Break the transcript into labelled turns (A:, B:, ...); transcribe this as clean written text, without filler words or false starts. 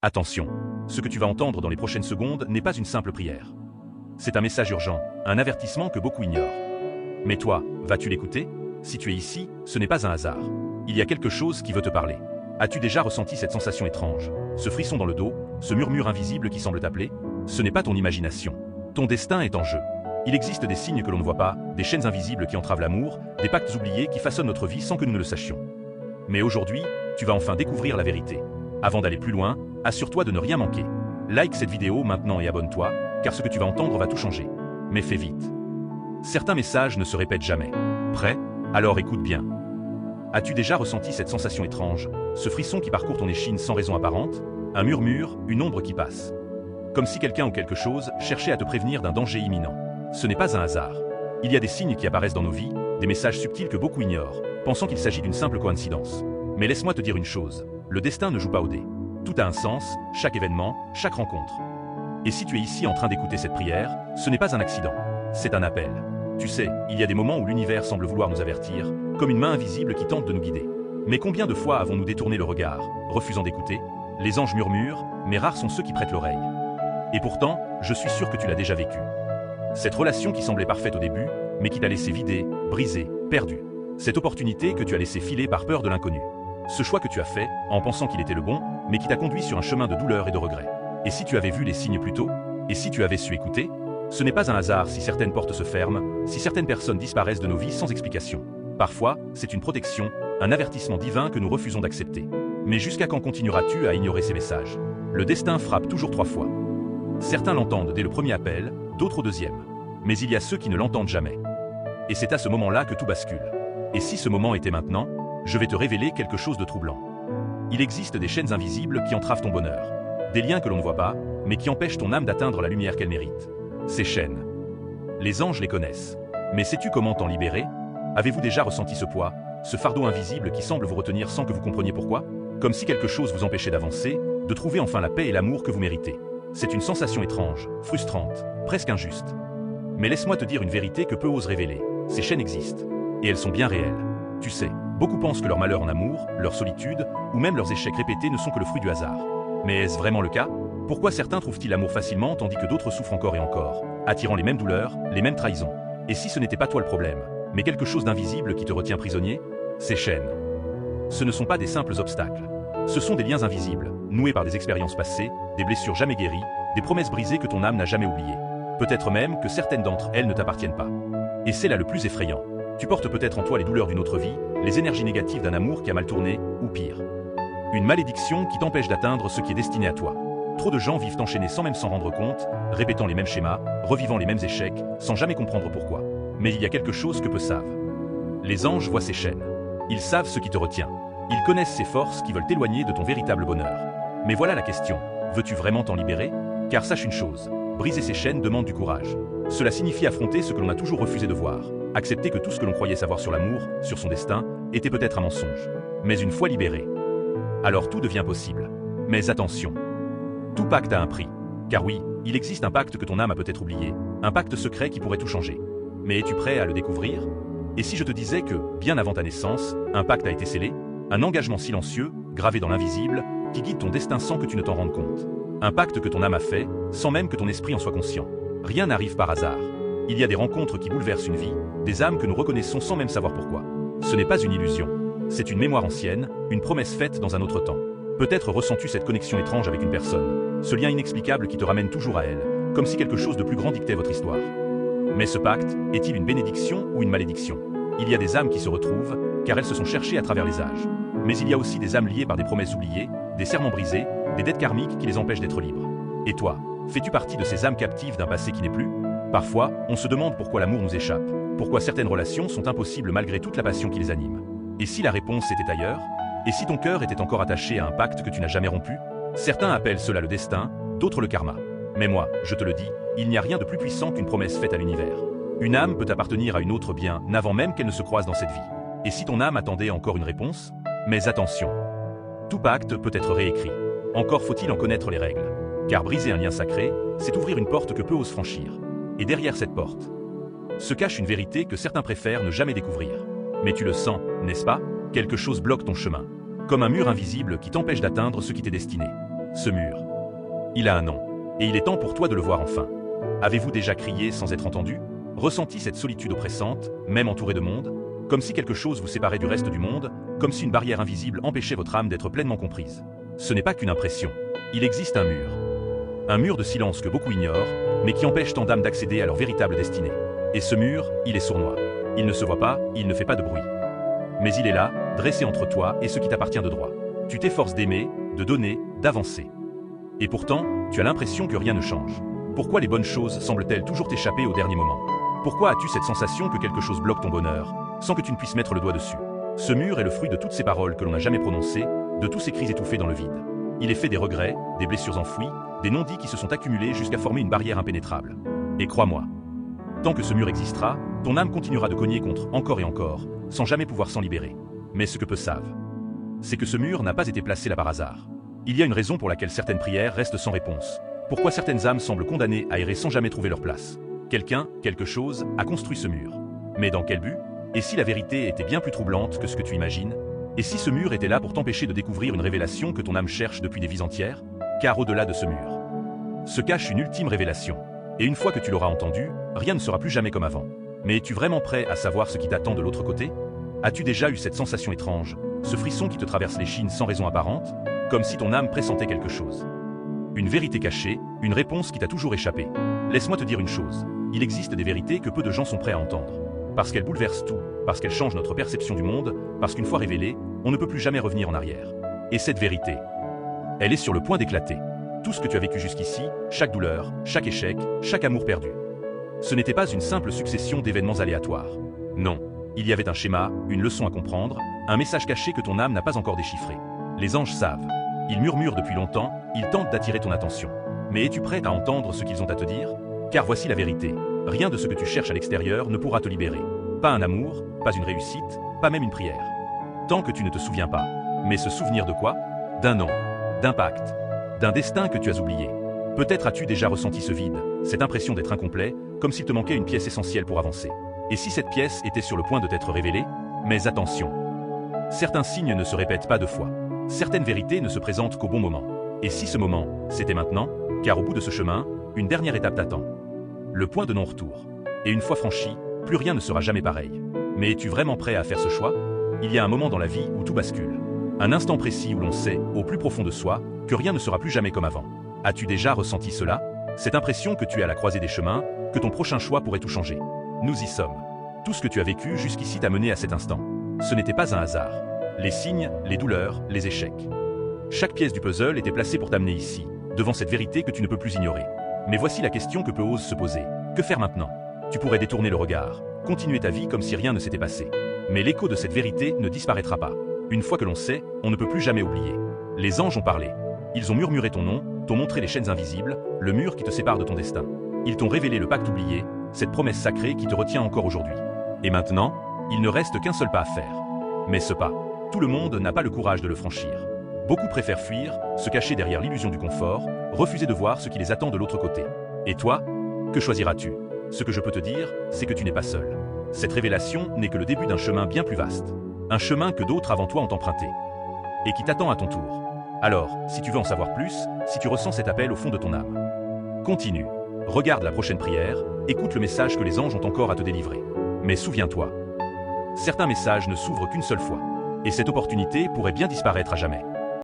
A: Attention, ce que tu vas entendre dans les prochaines secondes n'est pas une simple prière. C'est un message urgent, un avertissement que beaucoup ignorent. Mais toi, vas-tu l'écouter? Si tu es ici, ce n'est pas un hasard. Il y a quelque chose qui veut te parler. As-tu déjà ressenti cette sensation étrange, ce frisson dans le dos, ce murmure invisible qui semble t'appeler? Ce n'est pas ton imagination. Ton destin est en jeu. Il existe des signes que l'on ne voit pas, des chaînes invisibles qui entravent l'amour, des pactes oubliés qui façonnent notre vie sans que nous ne le sachions. Mais aujourd'hui, tu vas enfin découvrir la vérité. Avant d'aller plus loin, assure-toi de ne rien manquer. Like cette vidéo maintenant et abonne-toi, car ce que tu vas entendre va tout changer. Mais fais vite. Certains messages ne se répètent jamais. Prêt? Alors écoute bien. As-tu déjà ressenti cette sensation étrange, ce frisson qui parcourt ton échine sans raison apparente? Un murmure, une ombre qui passe. Comme si quelqu'un ou quelque chose cherchait à te prévenir d'un danger imminent. Ce n'est pas un hasard. Il y a des signes qui apparaissent dans nos vies, des messages subtils que beaucoup ignorent, pensant qu'il s'agit d'une simple coïncidence. Mais laisse-moi te dire une chose, le destin ne joue pas au dé. Tout a un sens, chaque événement, chaque rencontre. Et si tu es ici en train d'écouter cette prière, ce n'est pas un accident, c'est un appel. Tu sais, il y a des moments où l'univers semble vouloir nous avertir, comme une main invisible qui tente de nous guider. Mais combien de fois avons-nous détourné le regard, refusant d'écouter? Les anges murmurent, mais rares sont ceux qui prêtent l'oreille. Et pourtant, je suis sûr que tu l'as déjà vécu. Cette relation qui semblait parfaite au début, mais qui t'a laissé vidé, brisé, perdu. Cette opportunité que tu as laissé filer par peur de l'inconnu. Ce choix que tu as fait, en pensant qu'il était le bon, mais qui t'a conduit sur un chemin de douleur et de regret. Et si tu avais vu les signes plus tôt? Et si tu avais su écouter? Ce n'est pas un hasard si certaines portes se ferment, si certaines personnes disparaissent de nos vies sans explication. Parfois, c'est une protection, un avertissement divin que nous refusons d'accepter. Mais jusqu'à quand continueras-tu à ignorer ces messages? Le destin frappe toujours 3 fois. Certains l'entendent dès le premier appel, d'autres au deuxième. Mais il y a ceux qui ne l'entendent jamais. Et c'est à ce moment-là que tout bascule. Et si ce moment était maintenant, je vais te révéler quelque chose de troublant. Il existe des chaînes invisibles qui entravent ton bonheur. Des liens que l'on ne voit pas, mais qui empêchent ton âme d'atteindre la lumière qu'elle mérite. Ces chaînes. Les anges les connaissent. Mais sais-tu comment t'en libérer? Avez-vous déjà ressenti ce poids, ce fardeau invisible qui semble vous retenir sans que vous compreniez pourquoi? Comme si quelque chose vous empêchait d'avancer, de trouver enfin la paix et l'amour que vous méritez. C'est une sensation étrange, frustrante, presque injuste. Mais laisse-moi te dire une vérité que peu osent révéler. Ces chaînes existent. Et elles sont bien réelles. Tu sais, beaucoup pensent que leur malheur en amour, leur solitude, ou même leurs échecs répétés ne sont que le fruit du hasard. Mais est-ce vraiment le cas? Pourquoi certains trouvent-ils l'amour facilement tandis que d'autres souffrent encore et encore, attirant les mêmes douleurs, les mêmes trahisons? Et si ce n'était pas toi le problème, mais quelque chose d'invisible qui te retient prisonnier? Ces chaînes. Ce ne sont pas des simples obstacles. Ce sont des liens invisibles, noués par des expériences passées, des blessures jamais guéries, des promesses brisées que ton âme n'a jamais oubliées. Peut-être même que certaines d'entre elles ne t'appartiennent pas. Et c'est là le plus effrayant. Tu portes peut-être en toi les douleurs d'une autre vie, les énergies négatives d'un amour qui a mal tourné, ou pire. Une malédiction qui t'empêche d'atteindre ce qui est destiné à toi. Trop de gens vivent enchaînés sans même s'en rendre compte, répétant les mêmes schémas, revivant les mêmes échecs, sans jamais comprendre pourquoi. Mais il y a quelque chose que peu savent. Les anges voient ces chaînes. Ils savent ce qui te retient. Ils connaissent ces forces qui veulent t'éloigner de ton véritable bonheur. Mais voilà la question, veux-tu vraiment t'en libérer? Car sache une chose, briser ces chaînes demande du courage. Cela signifie affronter ce que l'on a toujours refusé de voir. Accepter que tout ce que l'on croyait savoir sur l'amour, sur son destin, était peut-être un mensonge. Mais une fois libéré, alors tout devient possible. Mais attention, tout pacte a un prix. Car oui, il existe un pacte que ton âme a peut-être oublié, un pacte secret qui pourrait tout changer. Mais es-tu prêt à le découvrir? Et si je te disais que, bien avant ta naissance, un pacte a été scellé, un engagement silencieux, gravé dans l'invisible, qui guide ton destin sans que tu ne t'en rendes compte. Un pacte que ton âme a fait, sans même que ton esprit en soit conscient. Rien n'arrive par hasard. Il y a des rencontres qui bouleversent une vie, des âmes que nous reconnaissons sans même savoir pourquoi. Ce n'est pas une illusion. C'est une mémoire ancienne, une promesse faite dans un autre temps. Peut-être ressens-tu cette connexion étrange avec une personne, ce lien inexplicable qui te ramène toujours à elle, comme si quelque chose de plus grand dictait votre histoire. Mais ce pacte, est-il une bénédiction ou une malédiction? Il y a des âmes qui se retrouvent, car elles se sont cherchées à travers les âges. Mais il y a aussi des âmes liées par des promesses oubliées, des serments brisés, des dettes karmiques qui les empêchent d'être libres. Et toi, fais-tu partie de ces âmes captives d'un passé qui n'est plus? Parfois, on se demande pourquoi l'amour nous échappe, pourquoi certaines relations sont impossibles malgré toute la passion qui les anime. Et si la réponse était ailleurs? Et si ton cœur était encore attaché à un pacte que tu n'as jamais rompu? Certains appellent cela le destin, d'autres le karma. Mais moi, je te le dis, il n'y a rien de plus puissant qu'une promesse faite à l'univers. Une âme peut appartenir à une autre bien avant même qu'elle ne se croise dans cette vie. Et si ton âme attendait encore une réponse? Mais attention, tout pacte peut être réécrit. Encore faut-il en connaître les règles. Car briser un lien sacré, c'est ouvrir une porte que peu osent franchir. Et derrière cette porte se cache une vérité que certains préfèrent ne jamais découvrir. Mais tu le sens, n'est-ce pas? Quelque chose bloque ton chemin. Comme un mur invisible qui t'empêche d'atteindre ce qui t'est destiné. Ce mur. Il a un nom. Et il est temps pour toi de le voir enfin. Avez-vous déjà crié sans être entendu? Ressenti cette solitude oppressante, même entouré de monde? Comme si quelque chose vous séparait du reste du monde, comme si une barrière invisible empêchait votre âme d'être pleinement comprise. Ce n'est pas qu'une impression. Il existe un mur. Un mur de silence que beaucoup ignorent, mais qui empêche tant d'âmes d'accéder à leur véritable destinée. Et ce mur, il est sournois. Il ne se voit pas, il ne fait pas de bruit. Mais il est là, dressé entre toi et ce qui t'appartient de droit. Tu t'efforces d'aimer, de donner, d'avancer. Et pourtant, tu as l'impression que rien ne change. Pourquoi les bonnes choses semblent-elles toujours t'échapper au dernier moment? Pourquoi as-tu cette sensation que quelque chose bloque ton bonheur, sans que tu ne puisses mettre le doigt dessus? Ce mur est le fruit de toutes ces paroles que l'on n'a jamais prononcées, de tous ces cris étouffés dans le vide. Il est fait des regrets, des blessures enfouies, des non-dits qui se sont accumulés jusqu'à former une barrière impénétrable. Et crois-moi, tant que ce mur existera, ton âme continuera de cogner contre encore et encore, sans jamais pouvoir s'en libérer. Mais ce que peu savent, c'est que ce mur n'a pas été placé là par hasard. Il y a une raison pour laquelle certaines prières restent sans réponse. Pourquoi certaines âmes semblent condamnées à errer sans jamais trouver leur place. Quelqu'un, quelque chose, a construit ce mur. Mais dans quel but? Et si la vérité était bien plus troublante que ce que tu imagines? Et si ce mur était là pour t'empêcher de découvrir une révélation que ton âme cherche depuis des vies entières? Car au-delà de ce mur se cache une ultime révélation. Et une fois que tu l'auras entendue, rien ne sera plus jamais comme avant. Mais es-tu vraiment prêt à savoir ce qui t'attend de l'autre côté? As-tu déjà eu cette sensation étrange, ce frisson qui te traverse l'échine sans raison apparente, comme si ton âme pressentait quelque chose? Une vérité cachée, une réponse qui t'a toujours échappé. Laisse-moi te dire une chose, il existe des vérités que peu de gens sont prêts à entendre. Parce qu'elles bouleversent tout, parce qu'elles changent notre perception du monde, parce qu'une fois révélée, on ne peut plus jamais revenir en arrière. Et cette vérité, elle est sur le point d'éclater. Tout ce que tu as vécu jusqu'ici, chaque douleur, chaque échec, chaque amour perdu. Ce n'était pas une simple succession d'événements aléatoires. Non, il y avait un schéma, une leçon à comprendre, un message caché que ton âme n'a pas encore déchiffré. Les anges savent. Ils murmurent depuis longtemps, ils tentent d'attirer ton attention. Mais es-tu prêt à entendre ce qu'ils ont à te dire? Car voici la vérité. Rien de ce que tu cherches à l'extérieur ne pourra te libérer. Pas un amour, pas une réussite, pas même une prière. Tant que tu ne te souviens pas. Mais se souvenir de quoi? D'un nom, d'un pacte, d'un destin que tu as oublié. Peut-être as-tu déjà ressenti ce vide, cette impression d'être incomplet, comme s'il te manquait une pièce essentielle pour avancer. Et si cette pièce était sur le point de t'être révélée? Mais attention. Certains signes ne se répètent pas deux fois. Certaines vérités ne se présentent qu'au bon moment. Et si ce moment, c'était maintenant? Car au bout de ce chemin, une dernière étape t'attend. Le point de non-retour. Et une fois franchi, plus rien ne sera jamais pareil. Mais es-tu vraiment prêt à faire ce choix? Il y a un moment dans la vie où tout bascule. Un instant précis où l'on sait, au plus profond de soi, que rien ne sera plus jamais comme avant. As-tu déjà ressenti cela? Cette impression que tu es à la croisée des chemins, que ton prochain choix pourrait tout changer. Nous y sommes. Tout ce que tu as vécu jusqu'ici t'a mené à cet instant. Ce n'était pas un hasard. Les signes, les douleurs, les échecs. Chaque pièce du puzzle était placée pour t'amener ici, devant cette vérité que tu ne peux plus ignorer. Mais voici la question que peu osent se poser. Que faire maintenant? Tu pourrais détourner le regard, continuer ta vie comme si rien ne s'était passé. Mais l'écho de cette vérité ne disparaîtra pas. Une fois que l'on sait, on ne peut plus jamais oublier. Les anges ont parlé. Ils ont murmuré ton nom, t'ont montré les chaînes invisibles, le mur qui te sépare de ton destin. Ils t'ont révélé le pacte oublié, cette promesse sacrée qui te retient encore aujourd'hui. Et maintenant, il ne reste qu'un seul pas à faire. Mais ce pas, tout le monde n'a pas le courage de le franchir. Beaucoup préfèrent fuir, se cacher derrière l'illusion du confort, refuser de voir ce qui les attend de l'autre côté. Et toi, que choisiras-tu? Ce que je peux te dire, c'est que tu n'es pas seul. Cette révélation n'est que le début d'un chemin bien plus vaste. Un chemin que d'autres avant toi ont emprunté. Et qui t'attend à ton tour. Alors, si tu veux en savoir plus, si tu ressens cet appel au fond de ton âme, continue. Regarde la prochaine prière, écoute le message que les anges ont encore à te délivrer. Mais souviens-toi, certains messages ne s'ouvrent qu'une seule fois. Et cette opportunité pourrait bien disparaître à jamais.